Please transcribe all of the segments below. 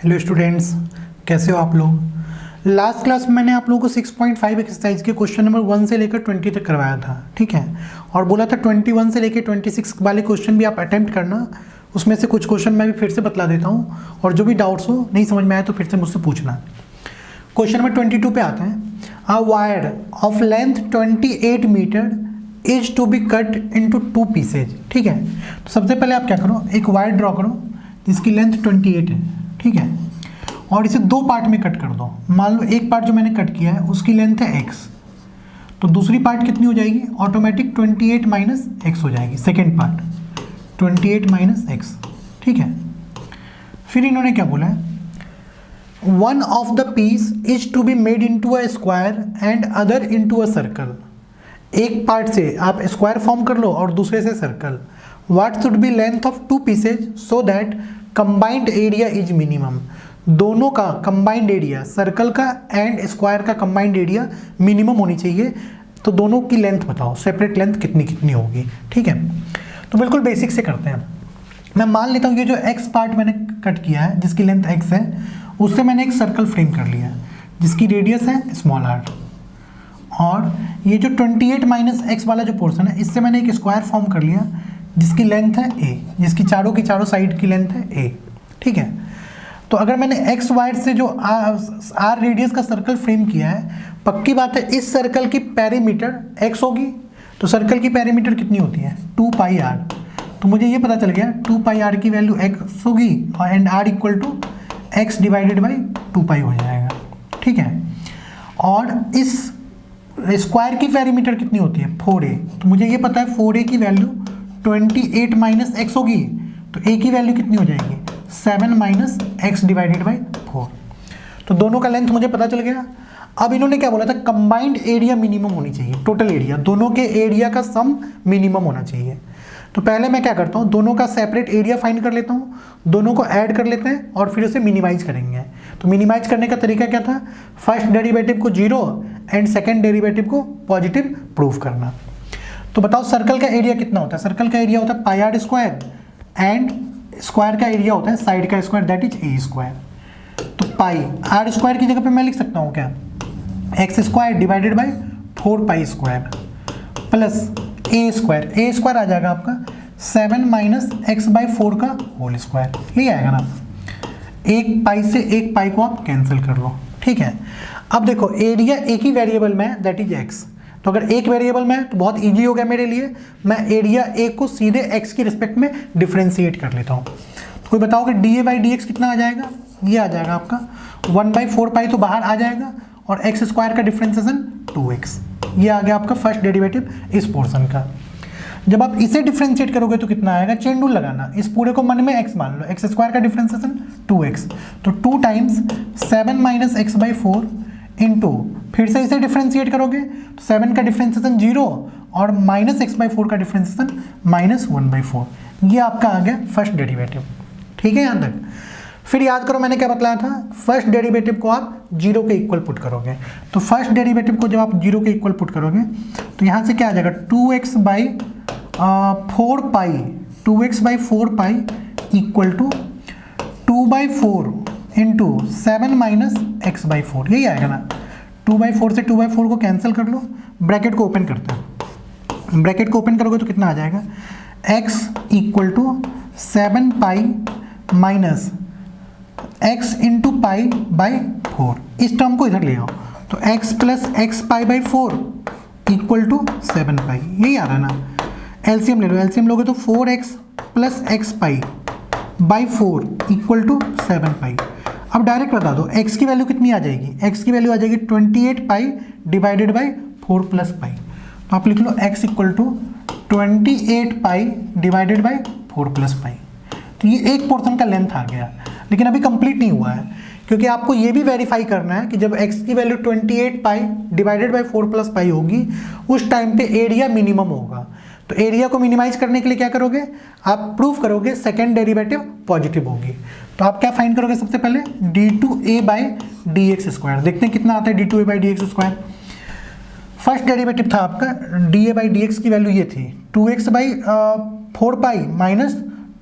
Hello students, कैसे हो आप लोग। लास्ट क्लास में मैंने आप लोगों को 6.5 एक्सरसाइज के क्वेश्चन नंबर 1 से लेकर 20 तक करवाया था, ठीक है। और बोला था 21 से लेकर 26 वाले क्वेश्चन भी आप अटेम्प्ट करना। उसमें से कुछ क्वेश्चन मैं भी फिर से बतला देता हूँ, और जो भी डाउट्स हो नहीं समझ में आया तो फिर से मुझसे पूछना। क्वेश्चन नंबर 22 पे आते हैं। A wire of length 28 metre is to be cut into 2 pieces, ठीक है। तो सबसे पहले आप क्या करो, एक वायर ड्रॉ करो जिसकी लेंथ 28 है, ठीक है, और इसे 2 पार्ट में कट कर दो। मान लो एक पार्ट जो मैंने कट किया है उसकी लेंथ है x, तो दूसरी पार्ट कितनी हो जाएगी, ऑटोमेटिक 28 माइनस x हो जाएगी। सेकेंड पार्ट 28 माइनस x, ठीक है। फिर इन्होंने क्या बोला है, one of the piece is to be made into a square and other into a circle. एक पार्ट से आप स्क्वायर फॉर्म कर लो और दूसरे से circle. What should be length of 2 pieces so that combined area is minimum. दोनों का कंबाइंड एरिया, सर्कल का एंड स्क्वायर का कंबाइंड एरिया मिनिमम होनी चाहिए। तो दोनों की लेंथ बताओ, सेपरेट लेंथ कितनी कितनी होगी, ठीक है। तो बिल्कुल बेसिक से करते हैं। मैं मान लेता हूँ ये जो x पार्ट मैंने कट किया है जिसकी लेंथ x है, उससे मैंने एक सर्कल फ्रेम कर लिया जिसकी रेडियस है स्मॉल r। और ये जो 28 माइनस x वाला जो पोर्शन है, इससे मैंने एक स्क्वायर फॉर्म कर लिया जिसकी लेंथ है a, जिसकी चारों की चारों साइड की लेंथ है a, ठीक है। तो अगर मैंने x वायर से जो r रेडियस का सर्कल फ्रेम किया है, पक्की बात है इस सर्कल की पेरीमीटर x होगी। तो सर्कल की पेरीमीटर कितनी होती है, 2 पाई r। तो मुझे ये पता चल गया 2 पाई r की वैल्यू x होगी और and r equal to x divided by 2 pi हो जाएगा, ठीक है। और इस स्क्वायर की पेरीमीटर कितनी होती है, 4a। तो मुझे ये पता है 4a की वैल्यू 28 माइनस x होगी, तो a की वैल्यू कितनी हो जाएगी, 7 माइनस एक्स डिवाइडेड बाई 4। तो दोनों का लेंथ मुझे पता चल गया। अब इन्होंने क्या बोला था, कंबाइंड एरिया मिनिमम होनी चाहिए, टोटल एरिया, दोनों के एरिया का सम मिनिमम होना चाहिए। तो पहले मैं क्या करता हूँ, दोनों का सेपरेट एरिया फाइंड कर लेता हूँ, दोनों को ऐड कर लेते हैं और फिर उसे मिनिमाइज करेंगे। तो मिनिमाइज करने का तरीका क्या था, फर्स्ट डेरिवेटिव को 0 एंड सेकेंड डेरिवेटिव को पॉजिटिव प्रूव करना। तो बताओ सर्कल का एरिया कितना होता है, सर्कल का एरिया होता है पाई आर स्क्वायर एंड स्क्वायर का एरिया होता है साइड का square, that is a square. तो पाई आर स्क्वायर की जगह पे मैं लिख सकता हूँ क्या, x square divided by 4 pi square plus A square आ जाएगा आपका 7 माइनस एक्स बाई 4 का होल स्क्वायर, ये आएगा ना। एक पाई से एक पाई को आप कैंसिल कर लो, ठीक है। अब देखो एरिया एक ही वेरिएबल में है, दैट इज एक्स। तो अगर एक वेरिएबल में है तो बहुत इजी हो गया मेरे लिए, मैं एरिया ए को सीधे x की रिस्पेक्ट में डिफ्रेंशिएट कर लेता हूँ। तो कोई बताओ कि D A by D x कितना आ जाएगा, ये आ जाएगा आपका 1/4 पाई, तो बाहर आ जाएगा, और एक्स स्क्वायर का डिफ्रेंसिएशन 2x, ये आ गया आपका फर्स्ट डेरिवेटिव इस पोर्शन का। जब आप इसे डिफ्रेंशिएट करोगे तो कितना आएगा, चेन रूल लगाना, इस पूरे को मन में x मान लो, एक्स स्क्वायर का डिफ्रेंसिएशन 2x, तो 2 times 7 minus x by 4 into, फिर से इसे डिफ्रेंशिएट करोगे तो 7 का डिफ्रेंशिएशन 0 और माइनस एक्स बाई 4 का डिफ्रेंशिएशन माइनस 1/4, ये आपका आ गया फर्स्ट डेरिवेटिव, ठीक है यहाँ तक। फिर याद करो मैंने क्या बतलाया था, फर्स्ट डेरिवेटिव को आप 0 के इक्वल पुट करोगे। तो फर्स्ट डेरिवेटिव को जब आप 0 के इक्वल पुट करोगे तो यहाँ से क्या आ जाएगा, 2x by 4 pi, 2x by 4 pi equal to 2/4 into 7 minus x by 4, यही आएगा ना। 2/4 से 2/4 को कैंसिल कर लो, ब्रैकेट को ओपन करते हैं, ब्रैकेट को ओपन करोगे तो कितना आ जाएगा, x equal to 7 pi minus x into pi by 4, इस टर्म को इधर ले आओ, तो x plus x pi by 4 equal to 7 pi, यही आ रहा है ना। एलसीएम ले लो, एलसीएम लोगे तो 4x plus x pi by 4 equal to 7 pi. अब डायरेक्ट बता दो x की वैल्यू कितनी आ जाएगी, x की वैल्यू आ जाएगी 28 pi divided by 4 plus pi. तो आप लिख लो x equal to 28 pi divided by 4 plus pi. तो ये एक पोर्शन का लेंथ आ गया, लेकिन अभी कंप्लीट नहीं हुआ है, क्योंकि आपको ये भी वेरीफाई करना है कि जब x की value 28 pi divided by 4 plus पाई होगी उस टाइम पे एरिया मिनिमम होगा। तो एरिया को मिनिमाइज करने के लिए क्या करोगे, आप प्रूव करोगे सेकेंड डेरिवेटिव पॉजिटिव होगी। तो आप क्या फाइंड करोगे, सबसे पहले d2a by D x square, देखते हैं कितना आता है d2a by D x square. First derivative था आपका da बाई डी एक्स की वैल्यू ये थी 2x by 4 pi minus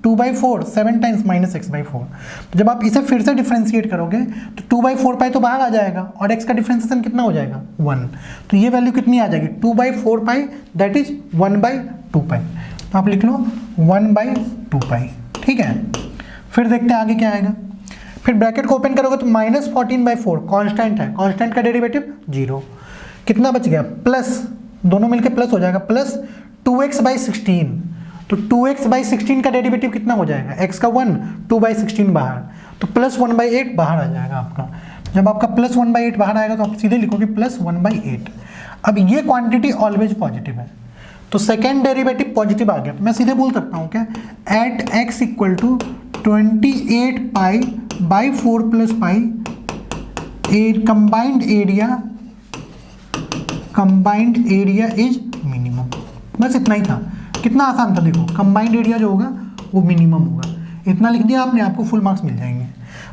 2/4 7 times minus x/4। तो जब आप इसे फिर से डिफ्रेंशिएट करोगे तो 2/4 पाई तो बाहर आ जाएगा और x का डिफ्रेंशिएशन कितना हो जाएगा 1। तो ये वैल्यू कितनी आ जाएगी 2/4 पाई, दैट इज 1/2 पाई। तो आप लिख लो 1/2 पाई। ठीक है, फिर देखते हैं आगे क्या आएगा। फिर ब्रैकेट को ओपन करोगे तो -14/4 कांस्टेंट है, कांस्टेंट का डेरिवेटिव 0, कितना बच गया प्लस, दोनों मिलके प्लस हो जाएगा, प्लस 2x/16। तो 2x/16 का डेरिवेटिव कितना हो जाएगा, x का 1, 2/16 बाहर, तो प्लस 1/8 बाहर आ जाएगा आपका। जब आपका प्लस 1/8 बाहर आएगा तो आप सीधे लिखोगे प्लस 1/8। अब ये क्वांटिटी ऑलवेज पॉजिटिव है, तो सेकेंड डेरिवेटिव पॉजिटिव आ गया, तो मैं सीधे बोल सकता हूँ क्या, at x equal to 28 pi by 4 plus pi combined area is minimum. बस इतना ही था, कितना आसान था, देखो कंबाइंड एरिया जो होगा वो मिनिमम होगा, इतना लिख दिया आपने, आपको फुल मार्क्स मिल जाएंगे।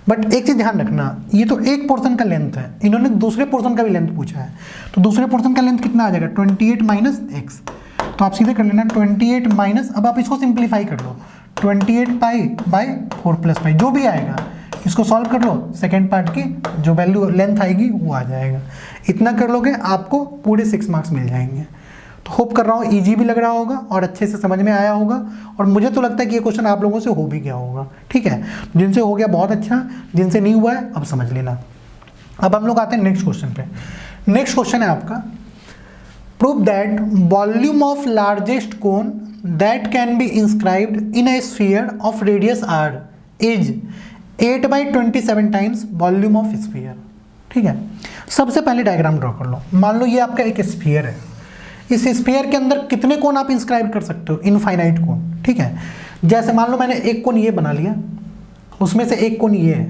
बट एक चीज़ ध्यान रखना, ये तो एक पोर्शन का लेंथ है, इन्होंने दूसरे पोर्शन का भी लेंथ पूछा है, तो दूसरे पोर्शन का लेंथ कितना आ जाएगा 28 माइनस x। तो आप सीधे कर लेना 28 माइनस, अब आप इसको सिंप्लीफाई कर लो, 28 पाई बाई 4 प्लस पाई, जो भी आएगा इसको सॉल्व कर लो, सेकेंड पार्ट की जो वैल्यू लेंथ आएगी वो आ जाएगा। इतना कर लोगे आपको पूरे 6 मार्क्स मिल जाएंगे। तो होप कर रहा हूँ इजी भी लग रहा होगा और अच्छे से समझ में आया होगा, और मुझे तो लगता है कि ये क्वेश्चन आप लोगों से हो भी गया होगा। ठीक है, जिनसे हो गया बहुत अच्छा, जिनसे नहीं हुआ है अब समझ लेना। अब हम लोग आते हैं नेक्स्ट क्वेश्चन पे। नेक्स्ट क्वेश्चन है आपका, prove that volume of largest cone that can be inscribed in A sphere of radius r is 8/27 times volume of sphere. ठीक है, सबसे पहले डायग्राम ड्रॉ कर लो। मान लो ये आपका एक स्फीयर है, इस स्फीयर के अंदर कितने कोन आप इंस्क्राइब कर सकते हो, इनफाइनाइट कोन। ठीक है, जैसे मान लो मैंने एक कोन ये बना लिया, उसमें से एक कोन ये है,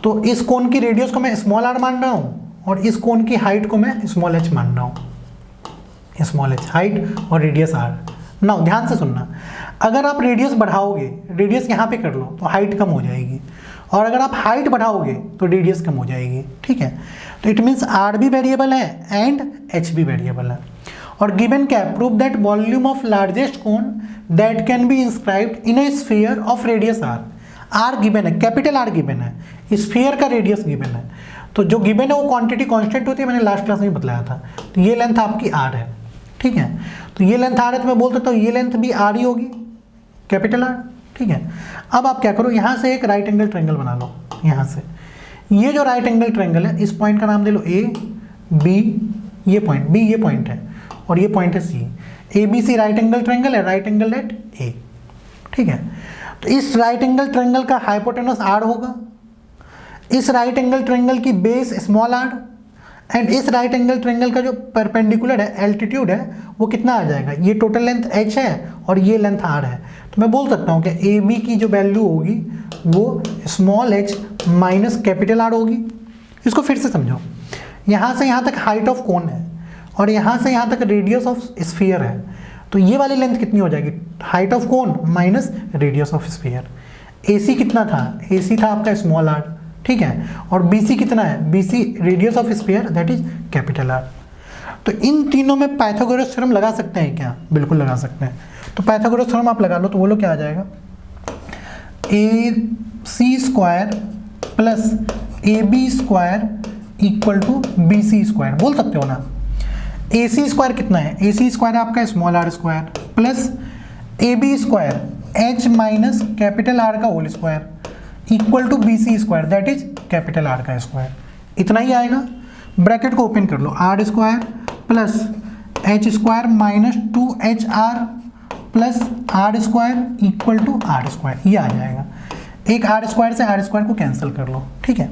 तो इस कोन की रेडियस को मैं स्मॉल r मान रहा हूं और इस कोन की हाइट को मैं स्मॉल h मान रहा हूं, स्मॉल h हाइट और रेडियस r। नाउ ध्यान से सुनना, अगर आप रेडियस बढ़ाओगे, रेडियस यहाँ पे कर लो तो हाइट कम हो जाएगी, और अगर आप हाइट बढ़ाओगे तो रेडियस कम हो जाएगी। ठीक है, तो इट मीन्स r भी वेरिएबल है एंड h भी वेरिएबल है। और गिवन क्या है, prove that volume of largest cone that can be inscribed in A sphere of radius r। r given है, कैपिटल R गिवन है, स्फीयर का रेडियस गिवन है, तो जो गिवन है वो क्वांटिटी कांस्टेंट होती है, मैंने लास्ट क्लास में बताया था। तो ये लेंथ आपकी r है। ठीक है, तो ये लेंथ r है, तो मैं बोल सकता हूँ ये लेंथ भी r ही होगी, कैपिटल R। ठीक है, अब आप क्या करो, यहाँ से एक राइट एंगल ट्रायंगल बना लो। यहाँ से ये जो राइट एंगल ट्रायंगल है, इस पॉइंट का नाम दे लो A B, ये पॉइंट B, ये पॉइंट है, और ये पॉइंट है C। ABC right angle triangle है, राइट एंगल एट A। ठीक है, तो इस राइट एंगल ट्रायंगल का हाइपोटेनस R होगा, इस राइट एंगल ट्रायंगल की बेस स्मॉल r, एंड इस राइट एंगल ट्रायंगल का जो परपेंडिकुलर है, एल्टीट्यूड है, वो कितना आ जाएगा, ये टोटल लेंथ h है और ये लेंथ r है। तो मैं बोल सकता हूँ कि AB की जो वैल्यू होगी वो small h minus capital R होगी। इसको फिर से समझो, यहाँ से यहाँ तक हाइट ऑफ कोन है और यहाँ से यहाँ तक रेडियस ऑफ स्फीयर है, तो ये वाली लेंथ कितनी हो जाएगी, height of cone minus radius of sphere. AC कितना था, AC था आपका स्मॉल r। ठीक है, और BC कितना है, BC radius of sphere that is capital R। तो इन तीनों में पाइथागोरस थ्योरम लगा सकते हैं क्या, बिल्कुल लगा सकते हैं। तो पाइथागोरस थ्योरम आप लगा लो, तो बोलो क्या आ जाएगा, AC² plus AB² equal to BC² बोल सकते हो ना। AC² कितना है, AC² आपका small r² plus AB² h minus capital R का whole square equal to BC² that is capital R का स्क्वायर। इतना ही आएगा, ब्रैकेट को ओपन कर लो, r² plus h² minus 2HR plus r² equal to r², ये आ जाएगा। एक r² से r² को कैंसिल कर लो। ठीक है,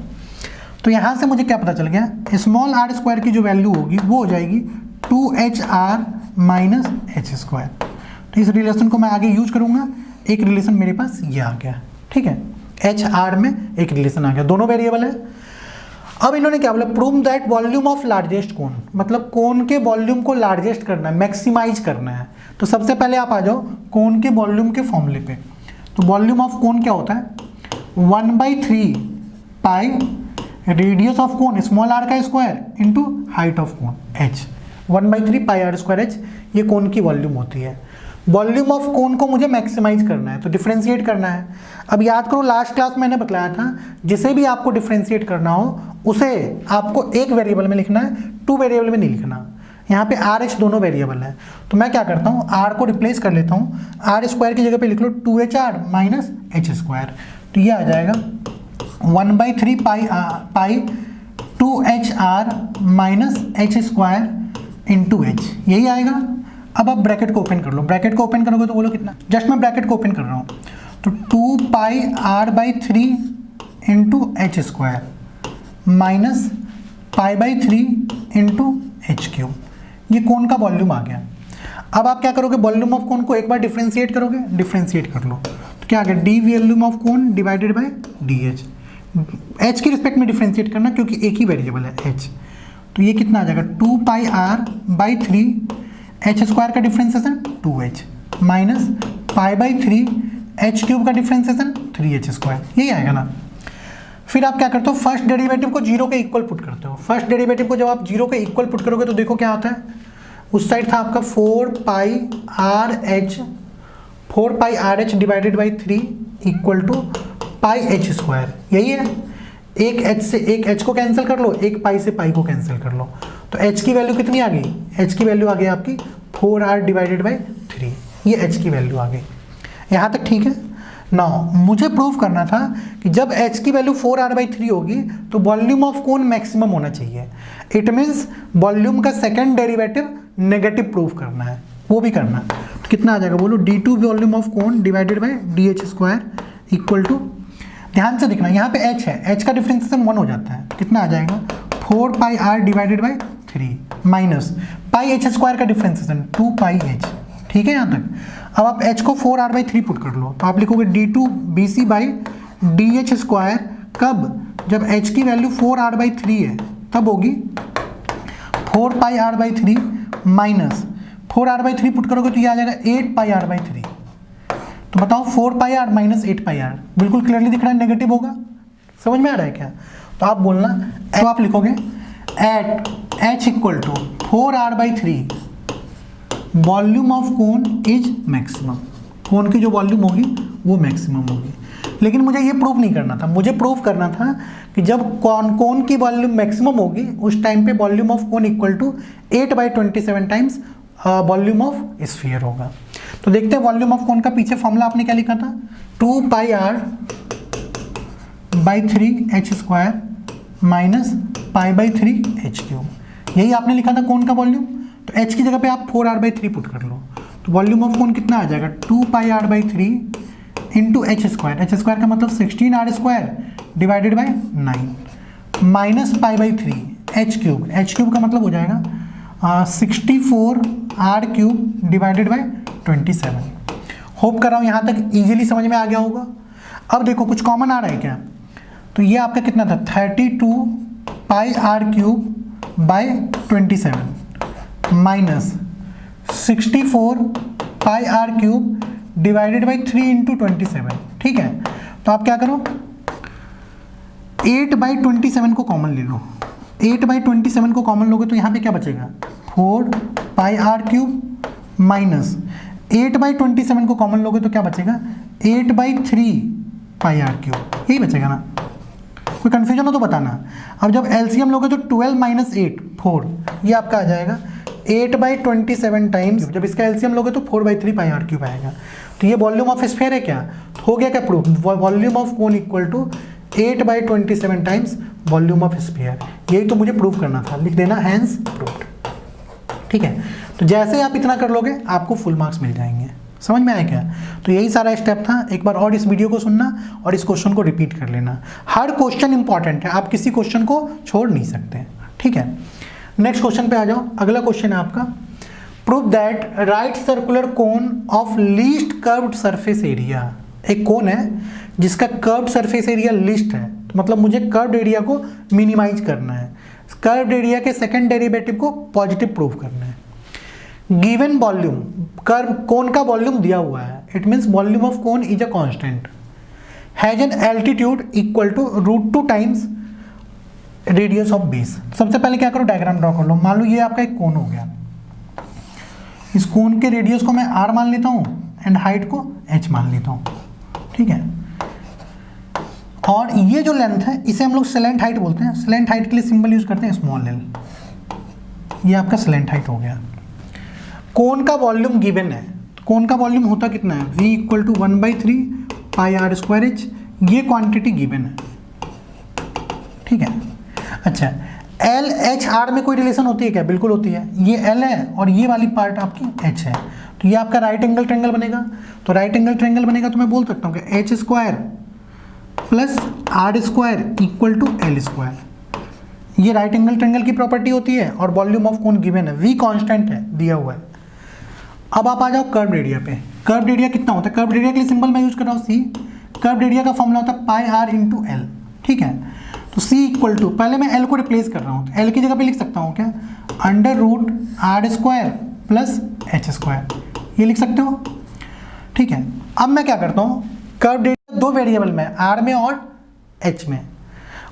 तो यहाँ से मुझे क्या पता चल गया, स्मॉल r² की जो वैल्यू होगी वो हो जाएगी 2HR माइनस h²। तो इस रिलेशन को मैं आगे यूज करूँगा, एक रिलेशन मेरे पास ये आ गया। ठीक है, HR में एक रिलेशन आ गया, दोनों वेरिएबल है। अब इन्होंने क्या बोला, prove that volume of largest cone, मतलब कोन के वॉल्यूम को लार्जेस्ट करना है, मैक्सिमाइज करना है। तो सबसे पहले आप आ जाओ कोन के वॉल्यूम के फॉर्मूले पे। तो वॉल्यूम ऑफ कोन क्या होता है, 1/3 पाई radius of cone small r का square into height of cone h, 1/3 pi r² h, ये कोन की वॉल्यूम होती है। वॉल्यूम ऑफ कोन को मुझे मैक्सिमाइज करना है, तो डिफरेंशिएट करना है। अब याद करो लास्ट क्लास मैंने बताया था जिसे भी आपको डिफरेंशिएट करना हो उसे आपको एक वेरिएबल में लिखना है, 2 वेरिएबल में नहीं लिखना। यहाँ पे आर एच दोनों वेरिएबल है, तो मैं क्या करता हूँ आर को रिप्लेस कर लेता हूँ, आर स्क्वायर की जगह पे लिख लो 2HR माइनस एच स्क्वायर, तो ये आ जाएगा 1/3 पाई 2HR minus H square into H, यही आएगा। अब आप ब्रैकेट को ओपन कर लो, ब्रैकेट को ओपन करोगे तो बोलो कितना, जस्ट मैं ब्रैकेट को ओपन कर रहा हूँ, तो 2πr/3 into h square minus π/3 into H cube, ये कोन का वॉल्यूम आ गया। अब आप क्या करोगे, वॉल्यूम ऑफ कोन को एक बार डिफरेंशिएट करोगे, डिफरेंशिएट कर लो तो क्या आ गया, D volume of cone divided by d H, H की रिस्पेक्ट में डिफरेंशिएट करना क्योंकि एक ही वेरिएबल है एच, तो ये कितना आ जाएगा 2πr/3 एच स्क्वायर का differentiation 2h minus π/3 h cube का डिफरेंशिएशन 3h स्क्वायर, यही आएगा ना। फिर आप क्या करते हो, फर्स्ट डेरिवेटिव को जीरो के इक्वल पुट करते हो। फर्स्ट डेरिवेटिव को जब आप जीरो के इक्वल पुट करोगे तो देखो क्या आता है, उस साइड था आपका 4πrh divided by 3 equal to πh square, यही है। एक h से एक h को कैंसिल कर लो, एक पाई से पाई को कैंसिल कर लो, तो h की वैल्यू कितनी आ गई, h की वैल्यू आ गई आपकी 4r डिवाइडेड बाई 3, ये h की वैल्यू आ गई। यहाँ तक ठीक है ना। मुझे प्रूव करना था कि जब h की वैल्यू 4r/3 होगी तो वॉल्यूम ऑफ कोन मैक्सिमम होना चाहिए। इट मीन्स वॉल्यूम का सेकंड डेरिवेटिव नेगेटिव प्रूव करना है, वो भी करना है। तो कितना आ जाएगा बोलो, d2 volume of cone divided by d h square equal to, ध्यान से देखना यहाँ पे h है, h का डिफरेंशिएशन 1 हो जाता है, तो कितना आ जाएगा 4πr divided by 3 minus πh square का डिफरेंशिएशन 2πh, ठीक है यहाँ तक। अब आप h को 4r/3 पुट कर लो, तो आप लिखोगे d2 bc by D h square, कब, जब h की वैल्यू 4r/3 है तब होगी 4πr/3 माइनस 4r/3 पुट करोगे तो ये आ जाएगा 8πr/3, तो बताओ 4πr माइनस 8πr, बिल्कुल क्लियरली दिख रहा है नेगेटिव होगा, समझ में आ रहा है क्या। तो आप बोलना, तो आप लिखोगे at h equal to 4r/3 volume of cone is maximum, cone की जो वॉल्यूम होगी वो मैक्सिमम होगी। लेकिन मुझे ये प्रूव नहीं करना था, मुझे प्रूव करना था कि जब कोन की वॉल्यूम मैक्सिमम होगी उस टाइम पे volume of cone equal to 8/27 times volume of sphere होगा। तो देखते हैं वॉल्यूम ऑफ कोन का पीछे फॉर्मूला आपने क्या लिखा था, 2πr/3 h square minus π/3 h cube, यही आपने लिखा था कोन का वॉल्यूम। तो h की जगह पे आप 4r/3 पुट कर लो, तो वॉल्यूम ऑफ कोन कितना आ जाएगा 2πr/3 इंटू एच स्क्वायर का मतलब 16r square divided by 9 minus π/3 h cube का मतलब हो जाएगा 64r cube divided by 27। Hope कर रहा हूँ यहाँ तक इजीली समझ में आ गया होगा। अब देखो कुछ कॉमन आ रहा है क्या, तो ये आपका कितना था 32πr cube by 27 minus 64πr cube divided by 3 into 27, ठीक है। तो आप क्या करो 8/27 को कॉमन ले लो, 8/27 को कॉमन लोगे तो यहाँ पे क्या बचेगा 4πr क्यूब माइनस 8/27 को कॉमन लोगे तो क्या बचेगा 8/3πr क्यूब, यही बचेगा ना। कोई कन्फ्यूजन हो तो बताना। अब जब एलसीएम लोगे तो 12 माइनस 8 4, ये आपका आ जाएगा 8/27 टाइम्स, जब इसका एलसीएम लोगे तो 4/3πr क्यूब आएगा। तो ये वॉल्यूम ऑफ स्फीयर है क्या, हो गया क्या proof, volume of cone equal to 8/27 times volume of sphere, यही तो मुझे प्रूव करना था, लिख देना हैंस प्रूव्ड, ठीक है। तो जैसे आप इतना कर लोगे आपको फुल मार्क्स मिल जाएंगे, समझ में आया क्या। तो यही सारा स्टेप था, एक बार और इस वीडियो को सुनना और इस क्वेश्चन को रिपीट कर लेना। हर क्वेश्चन इंपॉर्टेंट है, आप किसी क्वेश्चन को छोड़ नहीं सकते, ठीक है। नेक्स्ट क्वेश्चन पे आ जाओ। अगला क्वेश्चन है आपका, prove that right circular cone of least curved surface area. एक कोन है जिसका कर्व्ड सरफेस एरिया लीस्ट है, तो मतलब मुझे कर्व्ड एरिया को मिनिमाइज करना है, कर्व्ड एरिया के सेकंड डेरिवेटिव को पॉजिटिव प्रूव करना है। गिवन वॉल्यूम, कर्व कोन का वॉल्यूम दिया हुआ है, it means volume of cone is a constant, has an altitude equal to √2 times radius of base. सबसे पहले क्या करो डायग्राम ड्रॉ कर लो। मान लो ये आपका एक कोन हो गया, इस कोन के रेडियस को मैं r मान लेता हूँ एंड हाइट को h मान लेता हूँ, ठीक है। और ये जो लेंथ है इसे हम लोग स्लैंट हाइट बोलते हैं। स्लैंट हाइट के लिए सिंबल यूज करते हैं स्मॉल एल। ये आपका स्लैंट हाइट हो गया। कोन का वॉल्यूम गिवन है, कोन का वॉल्यूम होता कितना है, v equal to 1/3 pi are square h. ये क्वांटिटी गिवन है, ठीक है। अच्छा, एल एच आर में कोई रिलेशन होती है क्या? बिल्कुल होती है। ये एल है और ये वाली पार्ट आपकी एच है, तो ये आपका राइट एंगल ट्रायंगल बनेगा। तो राइट एंगल ट्रायंगल बनेगा तो मैं बोल सकता हूँ कि h square plus r square equal to l square. ये राइट एंगल ट्रायंगल की प्रॉपर्टी होती है और वॉल्यूम ऑफ कोन गिवन है, वी कांस्टेंट है, दिया हुआ है। अब आप आ जाओ कर्व एरिया पे। कर्व एरिया कितना होता है? कर्व एरिया के लिए सिंबल मैं यूज कर रहा हूँ सी। कर्व एरिया का फॉर्मूला होता है पाई आर इंटू एल, ठीक है। तो सी इक्वल टू, पहले मैं एल को रिप्लेस कर रहा हूँ, तो एल की जगह पे लिख सकता हूँ क्या, under root r square plus h square, ये लिख सकते हो, ठीक है। अब मैं क्या करता हूँ, कर्व एरिया दो वेरिएबल में, आर में और एच में,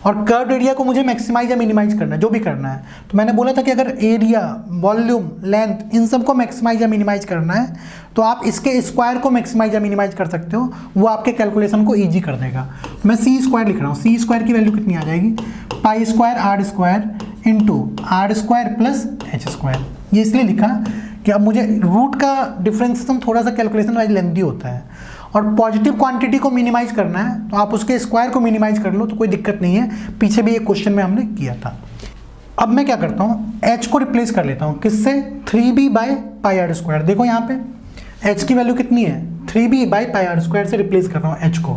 और कर्व एरिया को मुझे मैक्सिमाइज या मिनिमाइज करना है, जो भी करना है। तो मैंने बोला था कि अगर एरिया, वॉल्यूम, लेंथ, इन सब को मैक्सिमाइज या मिनिमाइज करना है तो आप इसके स्क्वायर को मैक्सिमाइज या मिनिमाइज कर सकते हो, वो आपके कैलकुलेशन को ईजी कर देगा। मैं सी स्क्वायर लिख रहा हूँ। सी स्क्वायर की वैल्यू कितनी आ जाएगी, pi square are square into are square plus h square. ये इसलिए लिखा कि अब मुझे रूट का डिफ्रेंसिएशन थोड़ा सा कैलकुलेशन वाइज लेंथी होता है, और पॉजिटिव क्वांटिटी को मिनिमाइज करना है तो आप उसके स्क्वायर को मिनिमाइज कर लो तो कोई दिक्कत नहीं है। पीछे भी एक क्वेश्चन में हमने किया था। अब मैं क्या करता हूँ, h को रिप्लेस कर लेता हूँ, किससे, 3b by pi are square. देखो यहाँ पे h की वैल्यू कितनी है, 3b by pi are square से रिप्लेस कर रहा हूँ h को।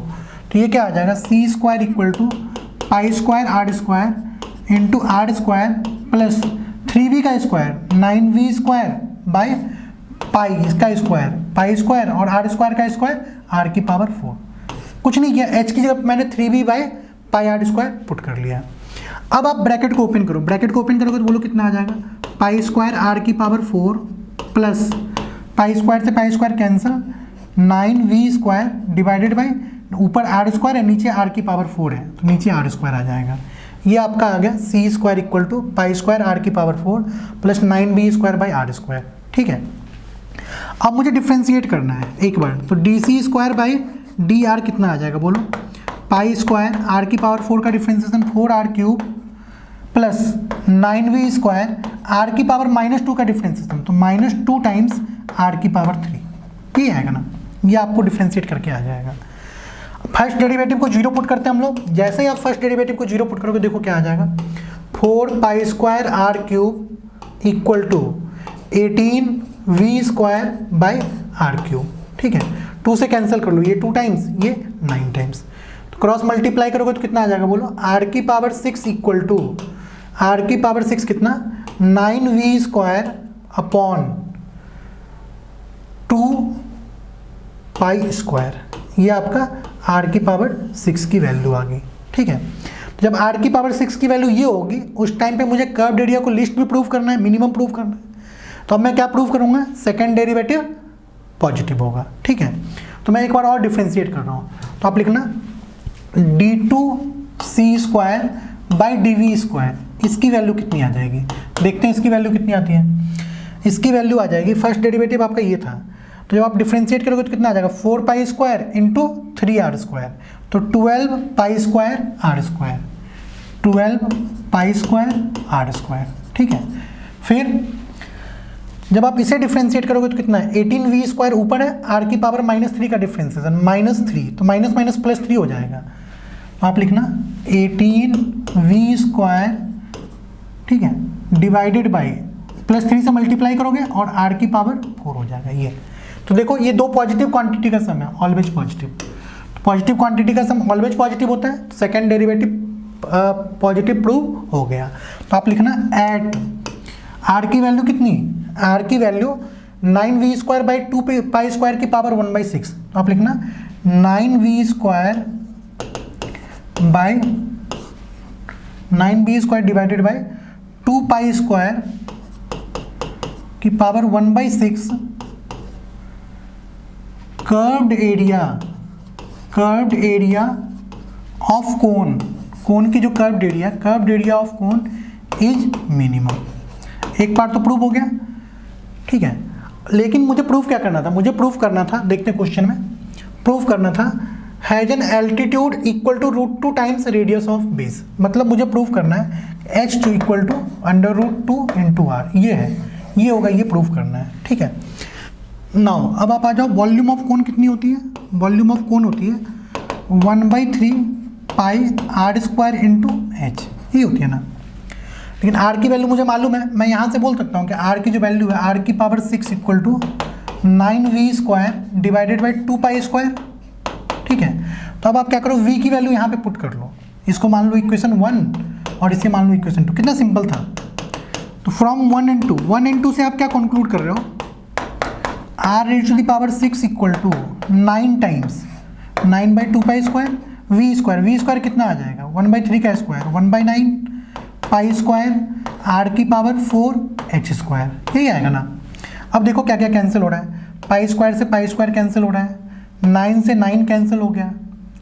तो ये क्या आ जाएगा, C square equal to pi square are square into are square plus 3b का square 9v square by pi, इसका स्क्वायर पाई स्क्वायर और आर स्क्वायर का स्क्वायर आर की पावर 4। कुछ नहीं किया, h की जगह मैंने 3b by pi are square put कर लिया। अब आप ब्रैकेट को ओपन करो। ब्रैकेट को ओपन करोगे तो बोलो कितना आ जाएगा, पाई स्क्वायर आर की पावर 4 प्लस पाई स्क्वायर से pi square cancel, 9v square divided by, ऊपर आर स्क्वायर है नीचे आर की पावर 4 है तो नीचे आर स्क्वायर आ जाएगा। ये आपका आ गया C square equal to pi square are की power 4 plus 9b square by R square, ठीक है। अब मुझे डिफ्रेंशिएट करना है एक बार, तो d c square by d r कितना आ जाएगा बोलो, पाई स्क्वायर आर की पावर 4 का differentiation 4r cube plus 9v square are की पावर -2 का डिफ्रेंशिएशन, तो -2 टाइम्स आर की पावर 3। ये आएगा ना, ये आपको डिफ्रेंशिएट करके आ जाएगा। फर्स्ट डेरिवेटिव को 0 पुट करते हैं हम लोग। जैसे ही आप फर्स्ट डेरिवेटिव को 0 पुट करोगे देखो क्या आ जाएगा, 4 pi square r cube equal to 18v square by r cube, ठीक है। 2 से कैंसिल कर लो, ये 2 टाइम्स, ये 9 टाइम्स, तो क्रॉस मल्टीप्लाई करोगे तो कितना आ जाएगा बोलो, आर की पावर 6 इक्वल टू आर की पावर 6 कितना, 9v square upon 2 pi square. ये आपका आर की पावर 6 की वैल्यू आ गई, ठीक है। जब आर की पावर 6 की वैल्यू ये होगी, उस टाइम पे मुझे कर्व एरिया को लिस्ट भी प्रूव करना है, मिनिमम प्रूव करना है। तो अब मैं क्या प्रूव करूंगा, सेकेंड डेरिवेटिव पॉजिटिव होगा, ठीक है। तो मैं एक बार और डिफ्रेंशिएट कर रहा हूँ, तो आप लिखना d2c square by dv square, इसकी वैल्यू कितनी आ जाएगी, देखते हैं इसकी वैल्यू कितनी आती है। इसकी वैल्यू आ जाएगी, फर्स्ट डेरिवेटिव आपका ये था, तो जब आप डिफ्रेंशिएट करोगे तो कितना आ जाएगा, 4 pi square into 3r square, तो 12 pi square are square, 12 pi square are square, ठीक है। फिर जब आप इसे डिफ्रेंशिएट करोगे तो कितना है, 18v स्क्वायर ऊपर है, आर की पावर -3 का डिफ्रेंशिएशन -3, तो माइनस माइनस प्लस 3 हो जाएगा। तो आप लिखना 18v स्क्वायर, ठीक है, डिवाइडेड बाई +3 से मल्टीप्लाई करोगे और आर की पावर 4 हो जाएगा ये। तो देखो ये दो पॉजिटिव क्वांटिटी का सम है, ऑलवेज पॉजिटिव। पॉजिटिव क्वांटिटी का सम ऑलवेज पॉजिटिव होता है, सेकेंड डेरिवेटिव पॉजिटिव प्रूव हो गया। तो आप लिखना एट आर की वैल्यू कितनी, आर की value 9v square by 2 pi square की पावर 1/6। तो आप लिखना 9v square by 9b square divided by 2 pi square की power 1/6 curved area of cone, cone की जो curved area of cone is minimum. एक पार्ट तो प्रूव हो गया, ठीक है। लेकिन मुझे प्रूफ क्या करना था, मुझे प्रूफ करना था, देखते हैं क्वेश्चन में, प्रूफ करना था has an altitude equal to √2 times radius of base. मतलब मुझे प्रूफ करना है h2 equal to √2 into are, ये है, ये होगा, ये प्रूफ करना है, ठीक है। नाउ अब आप आ जाओ, वॉल्यूम ऑफ कोन कितनी होती है, वॉल्यूम ऑफ कोन होती है 1/3 pi are square into H, ये होती है ना। लेकिन आर की वैल्यू मुझे मालूम है, मैं यहाँ से बोल सकता हूँ कि आर की जो वैल्यू है आर की power 6 equal to 9v square divided by 2 pi square, ठीक है। तो अब आप क्या करो, v की वैल्यू यहाँ पे पुट कर लो, इसको मान लो इक्वेशन 1 और इसे मान लो इक्वेशन 2, कितना सिंपल था। तो फ्रॉम 1 into से आप क्या कंक्लूड कर रहे हो, r raise to the power 6 equal to 9 times 9/2 pi square v square कितना आ जाएगा 1/3 का स्क्वायर 1/9 पाई स्क्वायर r की पावर 4 h स्क्वायर, यही आएगा ना। अब देखो क्या क्या कैंसिल हो रहा है, पाई स्क्वायर से पाई स्क्वायर कैंसिल हो रहा है, 9 से 9 कैंसिल हो गया,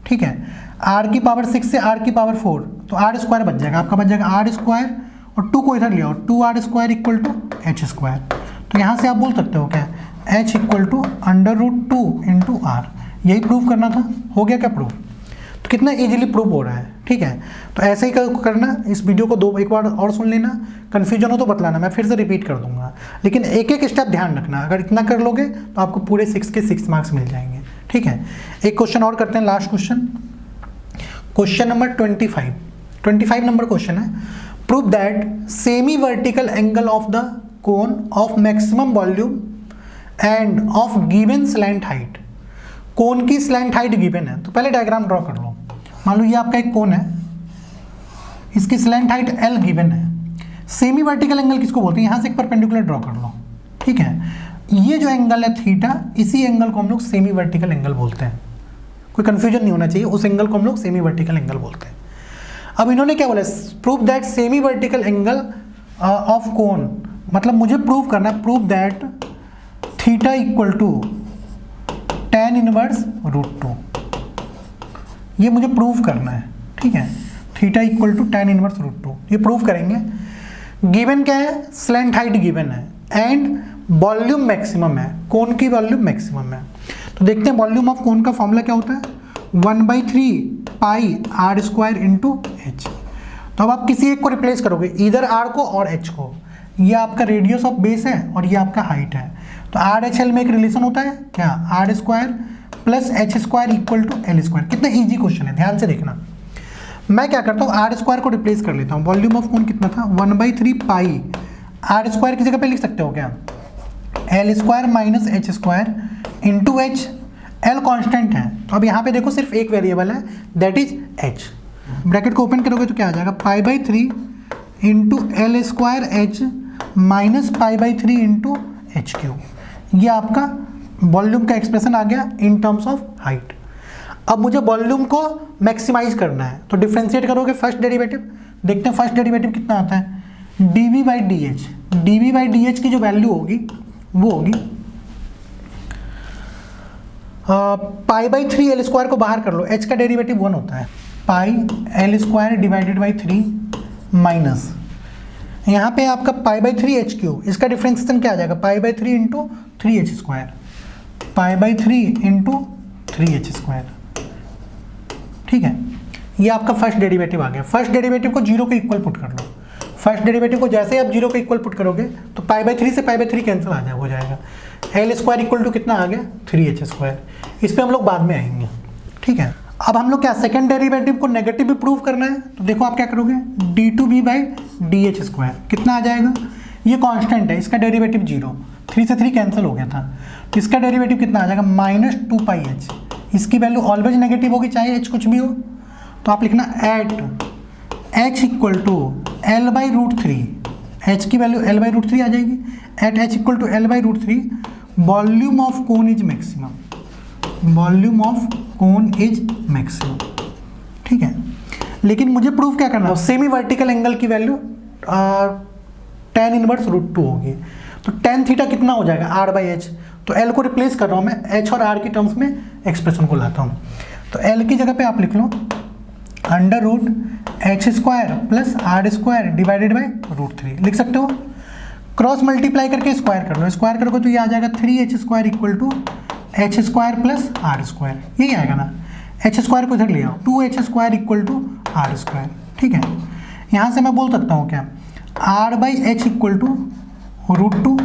ठीक है। r की पावर 6 से r की पावर 4, तो r स्क्वायर बच जाएगा, आपका बच जाएगा r स्क्वायर और 2 को इधर ले आओ, 2r square equal to h square. तो यहाँ से आप बोल सकते हो क्या, h equal to √2 into r, यही प्रूव करना था। हो गया क्या प्रूफ, तो कितना इजीली प्रूव हो रहा है, ठीक है। तो ऐसे ही करना, इस वीडियो को एक बार और सुन लेना, कन्फ्यूजन हो तो बतलाना, मैं फिर से रिपीट कर दूंगा, लेकिन एक एक स्टेप ध्यान रखना, अगर इतना कर लोगे तो आपको पूरे 6 के 6 मार्क्स मिल जाएंगे, ठीक है। एक क्वेश्चन और करते हैं, last question, question number 25 number question है, prove that semi vertical angle of the cone of maximum volume and of given slant height. Cone की स्लैंट हाइट गिवन है, तो पहले डायग्राम ड्रॉ कर लो। मान लो ये आपका एक कोन है, इसकी स्लैंट हाइट L गिवन है। सेमी वर्टिकल एंगल किसको बोलते हैं, यहाँ से एक परपेंडिकुलर ड्रॉ कर लो, ठीक है। ये जो एंगल है थीटा, इसी एंगल को हम लोग सेमी वर्टिकल एंगल बोलते हैं, कोई कंफ्यूजन नहीं होना चाहिए, उस एंगल को हम लोग सेमी वर्टिकल एंगल बोलते हैं। अब इन्होंने क्या बोला, prove that semi vertical angle of cone, मतलब मुझे प्रूव करना है, prove that theta equal to tan inverse √2, ये मुझे प्रूव करना है, ठीक है। Theta equal to tan inverse √2, ये प्रूव करेंगे। गिवन क्या है, स्लैंट हाइट गिवन है एंड वॉल्यूम मैक्सिमम है, कोन की वॉल्यूम मैक्सिमम है। तो देखते हैं वॉल्यूम ऑफ कोन का फॉर्मूला क्या होता है, 1/3 pi are square into H. तो अब आप किसी एक को रिप्लेस करोगे, इधर आर को और एच को, ये आपका रेडियस ऑफ बेस है और ये आपका हाइट है। तो आर एच एल में एक रिलेशन होता है क्या, r square plus h square equal to l square. कितना इजी क्वेश्चन है, ध्यान से देखना। मैं क्या करता हूँ, आर स्क्वायर को रिप्लेस कर लेता हूँ, वॉल्यूम ऑफ कोन कितना था 1/3 पाई, आर स्क्वायर की जगह पे लिख सकते हो क्या, L square minus H square into H, L constant है। तो अब यहाँ पे देखो सिर्फ एक वेरिएबल है, दैट इज एच। ब्रैकेट को ओपन करोगे तो क्या आ जाएगा, π/3 into L square H minus π/3 into H cube. ये आपका वॉल्यूम का एक्सप्रेशन आ गया इन टर्म्स ऑफ हाइट। अब मुझे वॉल्यूम को मैक्सिमाइज करना है, तो डिफ्रेंशिएट करोगे फर्स्ट डेरिवेटिव, देखते हैं फर्स्ट डेरिवेटिव कितना आता है, dv/dh। dv/dh की जो वैल्यू होगी वो होगी π/3 एल स्क्वायर को बाहर कर लो, h का डेरिवेटिव 1 होता है, pi L square divided by 3 minus यहाँ पे आपका π/3 एच क्यूब, इसका डिफ्रेंशिएशन क्या आ जाएगा, π/3 into 3h square, π/3 into 3h square, ठीक है। ये आपका फर्स्ट डेरिवेटिव आ गया। फर्स्ट डेरिवेटिव को 0 के इक्वल पुट कर लो, फर्स्ट डेरिवेटिव को जैसे आप 0 के इक्वल पुट करोगे तो π/3 से π/3 कैंसिल हो जाएगा, एल स्क्वायर इक्वल टू कितना आ गया 3h स्क्वायर। इस पर हम लोग बाद में आएंगे, ठीक है। अब हम लोग क्या, सेकंड डेरिवेटिव को नेगेटिव भी प्रूव करना है, तो देखो आप क्या करोगे, d2v/dh स्क्वायर कितना आ जाएगा, ये कांस्टेंट है, इसका डेरिवेटिव 0, 3 से 3 कैंसिल हो गया था, तो इसका डेरिवेटिव कितना आ जाएगा -2πh। इसकी वैल्यू ऑलवेज नेगेटिव होगी चाहे h कुछ भी हो, तो आप लिखना at h equal to L/√3, h की वैल्यू L/√3 आ जाएगी, at h equal to L/√3 volume of cone is maximum, volume of cone is maximum, ठीक है। लेकिन मुझे प्रूफ क्या करना है, सेमी वर्टिकल एंगल की वैल्यू tan इनवर्स √2 होगी, तो tan थीटा कितना हो जाएगा r/h, तो l को रिप्लेस कर रहा हूँ मैं, h और r की टर्म्स में एक्सप्रेशन को लाता हूँ, तो l की जगह पे आप लिख लो √h² plus r² divided by √3 लिख सकते हो। क्रॉस मल्टीप्लाई करके स्क्वायर कर लो, स्क्वायर करोगे तो ये आ जाएगा 3h² equal to h² plus r², यही आएगा ना। h² को इधर ले आओ, 2h² इक्वल टू r², ठीक है। यहाँ से मैं बोल सकता हूँ क्या, r/h इक्वल टू √2,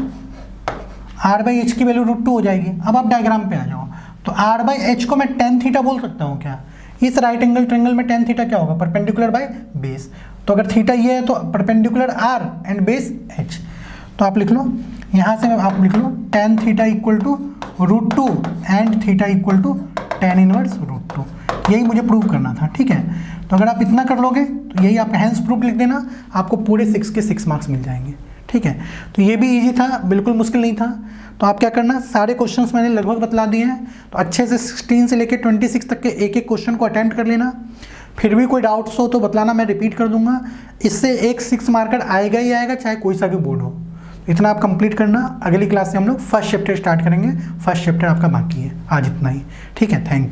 r/h की वैल्यू √2 हो जाएगी। अब आप डायग्राम पे आ जाओ, तो r/h को मैं tan थीटा बोल सकता हूँ क्या, इस राइट एंगल ट्रायंगल में tan थीटा क्या होगा, परपेंडिकुलर बाय बेस। तो अगर थीटा ये है तो perpendicular r and base h, तो आप लिख लो यहाँ से आप लिख लो tan theta equal to √2 and theta equal to tan inverse √2, यही मुझे प्रूव करना था, ठीक है। तो अगर आप इतना कर लोगे तो यही आप हैंस प्रूफ लिख देना, आपको पूरे 6 के 6 मार्क्स मिल जाएंगे, ठीक है। तो ये भी इजी था, बिल्कुल मुश्किल नहीं था। तो आप क्या करना, सारे क्वेश्चंस मैंने लगभग बतला दिए हैं, तो अच्छे से 16 से लेकर 26 तक के एक एक क्वेश्चन को अटेम्प्ट कर लेना। फिर भी कोई डाउट्स हो तो बतलाना, मैं रिपीट कर दूंगा। इससे एक 6 मार्कर आएगा ही आएगा, चाहे कोई सा भी बोर्ड हो। इतना आप कंप्लीट करना। अगली क्लास से हम लोग फर्स्ट चैप्टर स्टार्ट करेंगे, फर्स्ट चैप्टर आपका बाकी है। आज इतना ही, ठीक है। Thank you.